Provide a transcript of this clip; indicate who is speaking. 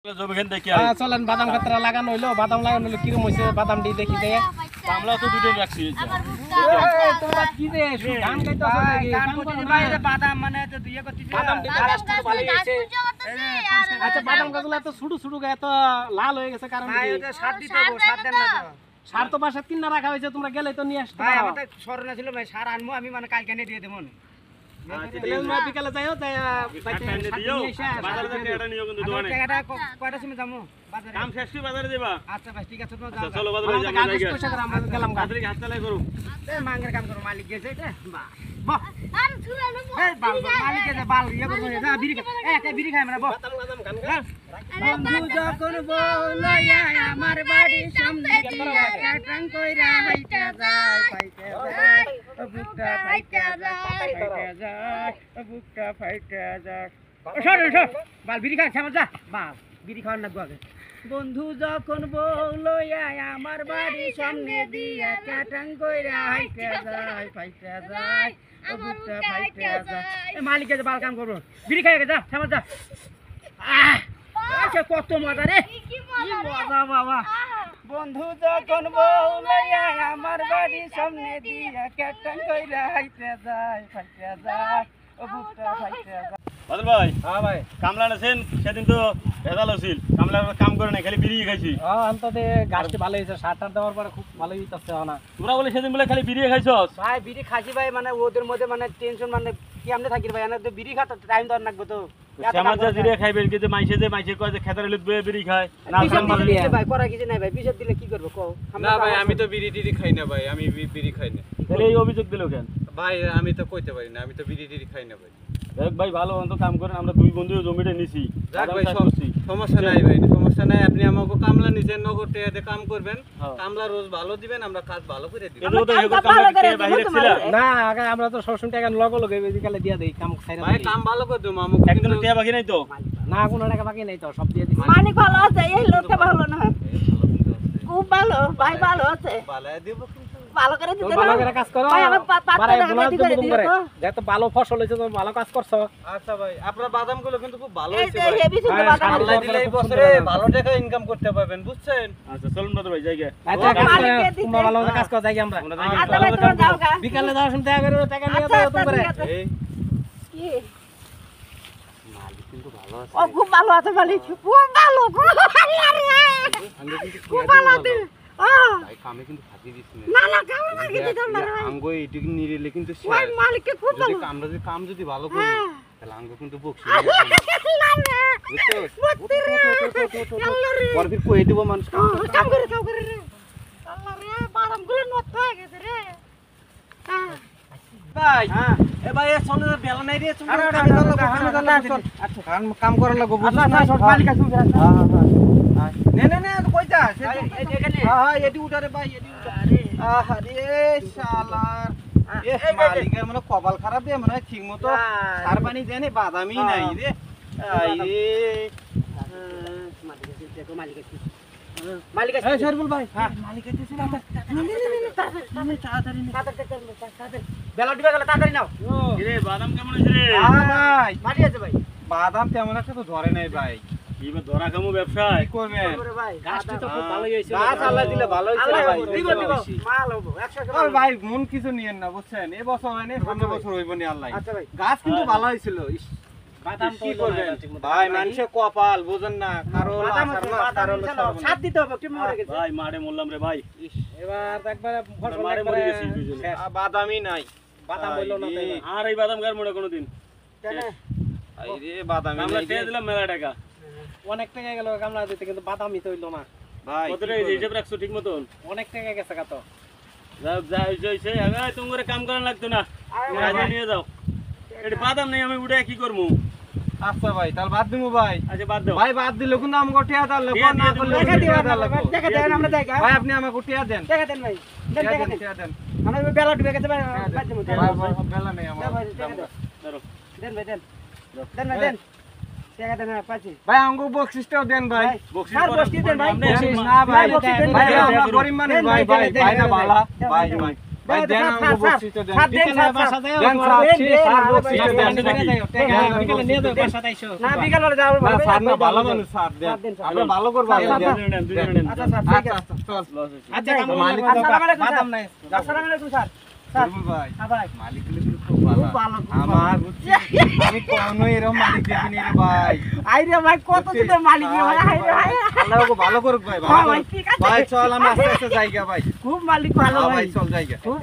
Speaker 1: চলেন বাদাম ক্ষেত্রে লাগানো হইলো বাদাম লাগানো হইলো কিরম হয়েছে বাদামটি দেখি দেয়
Speaker 2: আমরা তো দুটো রাখছি
Speaker 1: তোরা কি রে ধান খাইতে
Speaker 3: বাদাম মানে তো ইয়ে করতে
Speaker 1: বাদাম দিতে গাছ তো ভালো হয়েছে আচ্ছা বাদাম গাছগুলো এত ছোট ছোট এত লাল হয়ে গেছে কারণ
Speaker 3: ভাই ওটা সার দিতে হবে সার দেন না তো
Speaker 1: সার তো বাসা কিনা রাখা হয়েছে তোমরা গেলে তো নিয়ে আসতে
Speaker 3: ভাই
Speaker 1: পারো
Speaker 3: আমাদের স্মরণে ছিল ভাই সার আনবো আমি মানে কালকে এনে দিয়ে দেবো না
Speaker 1: বিকালে যাইও তাই
Speaker 3: টাকাটা কয়টা সময় যাবো বাজারে
Speaker 2: কাম শেষ করে বাজারে যাবা
Speaker 3: আচ্ছা ভাই ঠিক আছে তোমরা যাও
Speaker 2: চলো বাজারে যাই
Speaker 1: আমরা গেলাম
Speaker 2: বাজারে হাত চালাই করো
Speaker 3: মাঙ্গের কাম করো মালিক গেছে এটা বাহ আম ছুরা নেবো এই বাল মালিক গেছে বাল ইয়া করবো না বিড়ি খা একটা বিড়ি খাই আমরা বাহ বন্ধু যখন বলয়া আমার বাড়ির সামনে দিয়া কাটাং কইরা হাইটা যায় পাইতে যায় বুকটা ফাইটা যায় বুকটা ফাইটা যায় সর সর বাল বিড়ি খাই সামনে যা বাল বিড়ি খাওয়ার না আগে বন্ধু যখন বললো আমার বাড়ির সামনে দিয়া কাটাং কইরা হাইটা যায় ফাইটা যায় বুকটা ফাইটা যায় মালিক গেছে বাল কাম করবো বিড়ি খাই যা সামনে যা আচ্ছা কত মজা রে কি মজা বাবা বন্ধু যখন বললো আমার বাড়ির সামনে দিয়া কাটাং কইরা হাইটা যায় ফাইটা যায় বুকটা ফাইটা যায়
Speaker 2: বাদল ভাই
Speaker 1: হ্যাঁ ভাই
Speaker 2: কামলা আছেন সেদিন তো ভেজাল হছিল কামলা কাম করে না খালি বিড়ি খাইছি
Speaker 1: অন্ততে গাছটি ভালো হয়েছে সারটার দেওয়ার পরে খুব ভালো হইতেছে না
Speaker 2: তোরা বলে সেদিন বলে খালি বিড়ি খাইছস
Speaker 3: ভাই বিড়ি খাসি ভাই মানে ওদের মধ্যে মানে টেনশন মানে কেমনে থাকি ভাই এনে তো বিড়ি খাতে টাইম দর লাগবে তো
Speaker 2: আমার যা জিরে খাইবে যে মাইছে কয় যে খেতারে লুট বিড়ি খায় না
Speaker 3: ভাই করা কিছু নাই ভাই বিষয় দিলে কি করব কও
Speaker 4: না ভাই আমি তো বিড়ি টিড়ি খাই না ভাই আমি বিড়ি খাই না
Speaker 2: তাহলে এই অভিযোগ দিল কেন
Speaker 4: ভাই আমি তো কইতে পারি না আমি তো বিড়ি টিড়ি খাই না ভাই
Speaker 2: দেখ ভাই ভালো মতো কাম করেন আমরা দুই বন্ধু জমিটা নিছি
Speaker 4: যাক ভাই সমস্যা নাই ভাই সমস্যা নাই আপনি আমাকে কামলা নিছেন নগর টেয়াতে কাম করবেন কামলা রোজ ভালো দিবেন আমরা কাজ ভালো করে দিব
Speaker 2: এজন্য তো এগো কামলা বাইরে ছিল
Speaker 1: না আগে আমরা তো সবসময় টাকা লগে লগে বিকালে দিয়া দেই কাম ছাইরা
Speaker 4: ভাই কাম ভালো করে দিমু আমাকে
Speaker 2: একদিন টিয়া বাকি নাই তো
Speaker 1: না কোনো টাকা বাকি নাই তো সব দিয়ে দিছি
Speaker 5: মানিক ভালো আছে এই লোকটা ভালো না খুব ভালো ভাই ভালো আছে
Speaker 4: ভালো দিব
Speaker 5: ভালো করে দিতে
Speaker 1: ভালো করে কাজ করো
Speaker 5: ভাই আমার পাতা রেডি করে দিও তো
Speaker 1: যত ভালো ফসল হইছে তুমি ভালো কাজ করছো
Speaker 4: আচ্ছা ভাই আপনার বাদামগুলো কিন্তু খুব ভালো
Speaker 5: এই
Speaker 4: হইছে
Speaker 5: যে
Speaker 4: ভাই
Speaker 5: হেভি সুন্দর বাদাম
Speaker 4: আল্লাহ দিলে এই বছরে ভালো টাকা ইনকাম করতে পারবেন বুঝছেন
Speaker 2: আচ্ছা চলুন বাদল ভাই জায়গা
Speaker 1: আচ্ছা তোমরা ভালো কাজ করো যাই আমরা
Speaker 5: আচ্ছা ভাই তোমরা যাও গা
Speaker 1: বিকালে যাওয়ার সময় টাকা করে টাকা নিয়ে যাও তুমি করে
Speaker 4: এই
Speaker 5: কি
Speaker 4: মালিক কিন্তু ভালো আছে
Speaker 5: ও খুব ভালো আছে মালিক খুব ভালো খুব ভালো আছে
Speaker 4: ভাই কামে কিন্তু ফাঁকি দিছ
Speaker 5: না না কাম মার্কে দিতে না
Speaker 4: আঙ্গো এইটুকু নিরিলে কিন্তু
Speaker 5: ওই মালিক খুব ভালো
Speaker 4: যদি কাম যদি ভালো করি তাহলে আঙ্গো কিন্তু বকছি
Speaker 5: না না
Speaker 4: পরবির কই দেব মানুষ
Speaker 5: কাম করে রে আল্লাহ রে বাদাম গুলো নষ্ট হয়ে গেছে রে
Speaker 3: ভাই
Speaker 1: হ্যাঁ
Speaker 3: এ ভাই এ সোনে বেলা নাই রে তুমি
Speaker 4: আচ্ছা কাম করা লাগবো
Speaker 3: আচ্ছা মালিক আছে
Speaker 4: হ্যাঁ নে নে নে কইতা
Speaker 3: এখানে
Speaker 4: হ্যাঁ এডি উঠারে ভাই এডি উঠা আরে শালার এ মালিকের মানে কপাল খারাপ রে মানে ঠিকমতো সার পানি দেনে বাদামই নাই রে আই রে
Speaker 3: মালিক আছে
Speaker 1: এই শরীফুল ভাই
Speaker 3: মালিক আছে বেলা দিবে গেলে তাড়াতাড়ি নাও
Speaker 2: রে বাদাম কেমন হইছে রে
Speaker 4: ভাই
Speaker 3: মালিক আছে ভাই
Speaker 4: বাদাম তেমন একটা তো ধরে নাই ভাই
Speaker 2: এইবার ধরা কামু ব্যবসায়
Speaker 4: কি করবেন
Speaker 3: ভাই
Speaker 1: গাছটি তো খুব ভালোই হয়েছে
Speaker 4: গাছ আল্লাহ দিলে ভালো হইছে
Speaker 3: আল্লাহ
Speaker 4: ভাই
Speaker 3: দিব মাল হবো 100
Speaker 4: আর ভাই মন কিছু নিয়েন না বুঝছেন এই বছর হয় না 15 বছর হইব নি আল্লাহ
Speaker 3: আচ্ছা ভাই
Speaker 4: গাছ কিন্তু ভালো হইছিল
Speaker 1: বাদাম
Speaker 4: কি করবেন ভাই মানুষে কপাল বুঝেন না কারো
Speaker 3: বাদাম
Speaker 4: আসার না কারো
Speaker 3: সাত দিতে হবে কি মরে গেছে
Speaker 2: ভাই মারে মরলাম রে ভাই
Speaker 1: এবার একবারে ফসল
Speaker 2: মারে মরে গেছি দুইজনে
Speaker 4: বাদামই নাই
Speaker 1: বাদাম হইলো না তাই
Speaker 2: আর এই বাদাম গার মনে কোনোদিন
Speaker 4: আই রে বাদামই
Speaker 2: আমরা
Speaker 4: নাই
Speaker 2: টেয়া দিলাম মেলা টাকা
Speaker 1: অনেক টাকা গেল কামলা দিতে কিন্তু বাদামই তো হইলো না
Speaker 4: ভাই
Speaker 2: কত রে হিসাব রাখছো ঠিক মতন
Speaker 1: অনেক টাকা গেছে কত
Speaker 2: যাও যা হইছে আগে তুমি করে কাম করা লাগতো না আগে নিয়ে যাও এটা বাদাম নেই আমি উড়ে কি করবো
Speaker 4: আচ্ছা ভাই তাহলে বাদ দিমু ভাই
Speaker 2: আচ্ছা বাদ দাও
Speaker 4: ভাই বাদ দিলে কিন্তু আমাকে টিয়া দাও লাগবে না করলে টিয়া দাও লাগবে
Speaker 3: দেখা দেন আমরা দেখা
Speaker 4: ভাই আপনি আমাকে টিয়া দেন
Speaker 3: দেখা দেন ভাই দেন দেখা দেন
Speaker 4: টিয়া দেন
Speaker 3: আমরা বেলা দিবে গেছে ভাই বাদ দেবো
Speaker 4: ভাই বেলা নেই আমার
Speaker 2: ধরো
Speaker 3: দেন ভাই দেন দেন ভাই দেন দেখা দেন পাচ্ছি
Speaker 4: ভাই আমাকে বকশিসটাও দেন ভাই
Speaker 3: স্যার বসতি দেন ভাই
Speaker 4: না ভাই
Speaker 3: বকশিস দেন
Speaker 4: ভাই আমরা গরিব মানুষ ভাই ভাই ভাই না বালা ভাই ভাই ভাই দেন আমাকে বকশিসটা দেন।
Speaker 1: বিকেলে বাসা যাও
Speaker 4: দেন
Speaker 1: তোমার
Speaker 4: স্যার,
Speaker 1: বেন,
Speaker 4: স্যার
Speaker 1: বেন,
Speaker 4: বকশিসটা
Speaker 1: বিকেলে
Speaker 4: দেন
Speaker 1: নিয়ে
Speaker 4: নাকি?
Speaker 1: যাও, বিকেলে নিয়ে যাও বাসা তাইছো
Speaker 3: না বিকাল বেলা যাবো
Speaker 4: না স্যার না ভালো মানুষ স্যার দেন। আপনি ভালো করবেন দেন।
Speaker 2: দুজনে নেন
Speaker 3: আচ্ছা স্যার ঠিক
Speaker 4: আচ্ছা
Speaker 3: আছে
Speaker 4: আচ্ছা চল।
Speaker 1: আচ্ছা কাম
Speaker 4: মালিক
Speaker 1: করো।
Speaker 3: আসসালামু আলাইকুম
Speaker 4: বাদাম
Speaker 3: স্যার।
Speaker 4: নাই।
Speaker 3: আসসালামু আলাইকুম স্যার। স্যার
Speaker 4: দুর্বল ভাই
Speaker 3: হ্যাঁ ভাই
Speaker 4: মালিক গুলো কিন্তু খুব ভালো।
Speaker 3: খুব ভালো, খুব ভালো।
Speaker 4: আমার বুঝছি আমি কোনো এরকম মালিক দেখিনি রে ভাই।
Speaker 3: আইরে ভাই কত দিতে মালিক রে ভাই আইরে ভাই
Speaker 4: আল্লাহ ওকে ভালো করুক ভাই
Speaker 3: হ্যাঁ
Speaker 4: ভালো
Speaker 3: ভাই
Speaker 4: করুক।
Speaker 3: ঠিক আছে
Speaker 4: ভাই চল আমরা আস্তে আস্তে যাইগা ভাই।
Speaker 3: খুব মালিক ভালো
Speaker 4: হ্যাঁ
Speaker 3: ভাই
Speaker 4: ভাই চল যাইগা।
Speaker 3: খুব